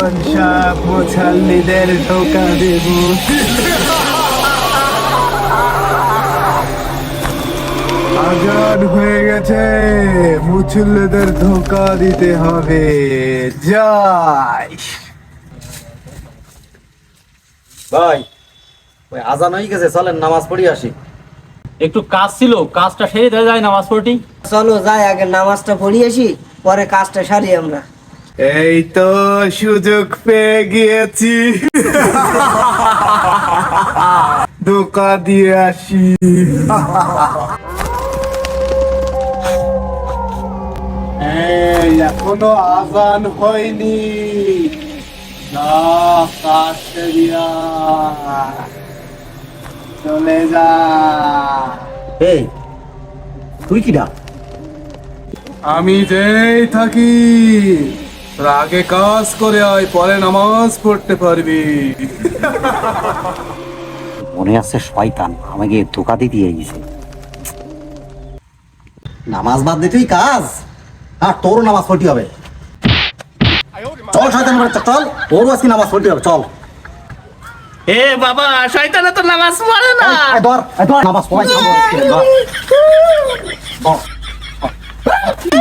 এখন সব মুসল্লিদের ধোকা দেব। আজান হয়ে গেছে, মুসল্লিদের ধোকা দিতে হবে। যাই ভাই ওই আজান হয়ে গেছে, চলেন নামাজ পড়ি আসি। একটু কাজ ছিল, কাজটা সেরে দেওয়া যায় নামাজ পড়ি। চলো যাই, আগে নামাজটা পড়ি আসি, পরে কাজটা সারি আমরা। এই তো সুযোগ পেয়ে গিয়েছি, ধোকা দিয়ে আসি। এই এখনো আজান হয়নি, না কাজ সেরিয়া চলে যা। এই তুই কিডা? আমি যেই থাকি, তোর আগে কাজ করে আয়, পরে নামাজ পড়তে পারবি। মনে আছে শয়তান আমাকে ধোকা দিয়ে গেছে। নামাজ বাদ দিতেই কাজ, আর তোরও নামাজ পড়তে হবে। চল শয়তান বাচ্চা চল, তোরও আজকে নামাজ পড়তে হবে, চল। এ বাবা, শয়তানে তো নামাজ পড়ে না। নামাজ পড়াই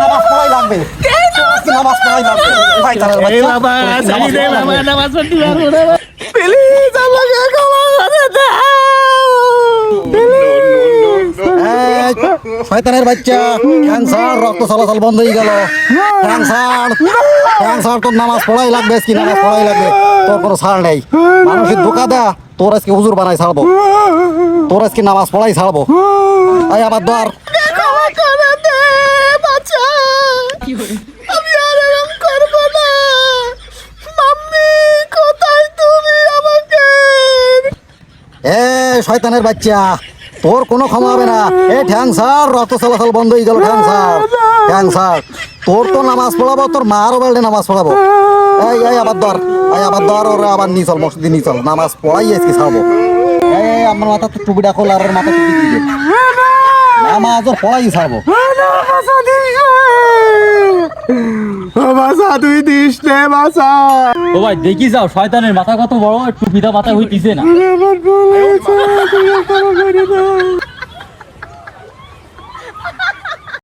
নামাজ পড়াই লাগবে, নামাজ পড়াই লাগবে। এ বাবা, সারি দে বাবা, নামাজ পড়তে পারবো না। প্লিজ আমাকে ক্ষমা করে দাও। শয়তানের বাচ্চা, ক্যান্সার, রক্ত চলাচল বন্ধ হয়ে গেল। ক্যান্সার, ক্যান্সার, তোর নামাজ পড়াই লাগবে, কি নামাজ পড়াই লাগবে, তোর কোনো ছাড় নেই। মানুষের ধোকা দেয়া, তোর আজকে হুজুর বানাই ছাড়বো, তোর আজকে নামাজ পড়াই ছাড়বো। এই আবার ধর, ক্ষমা করে দে বাচ্চা, আমি আর এরকম করবো না। মাম্মি কোথায় তুমি আমাকে? এ শয়তানের বাচ্চা, তোর কোনো ক্ষমা হবে না। এ ক্যান্সার, রক্ত চলাচল বন্ধ হয়ে গেল। ক্যান্সার, ক্যান্সার, তোর তো নামাজ পড়াবো, তোর মারও বেলডে নামাজ পড়াবো। এই এই আবার ধর, এই আবার ধর, ওরা আবার নিয়ে চল, মসজিদে নিয়ে চল, নামাজ পড়াই আজকে ছাড়বো। এই আমার মাথা তো টুপিটা খোল, আর ওর মাথা টুপি দিয়ে দে, নামাজ ওর পড়াই ছাড়বো। বাসা তুই দিস নে, বাসা। ও ভাই দেখি যাও, শয়তানের মাথা কত বড়, টুপিটা মাথায় হইতিছে না। আমার বউ হয়েছে, তুই ক্ষমা করে দাও।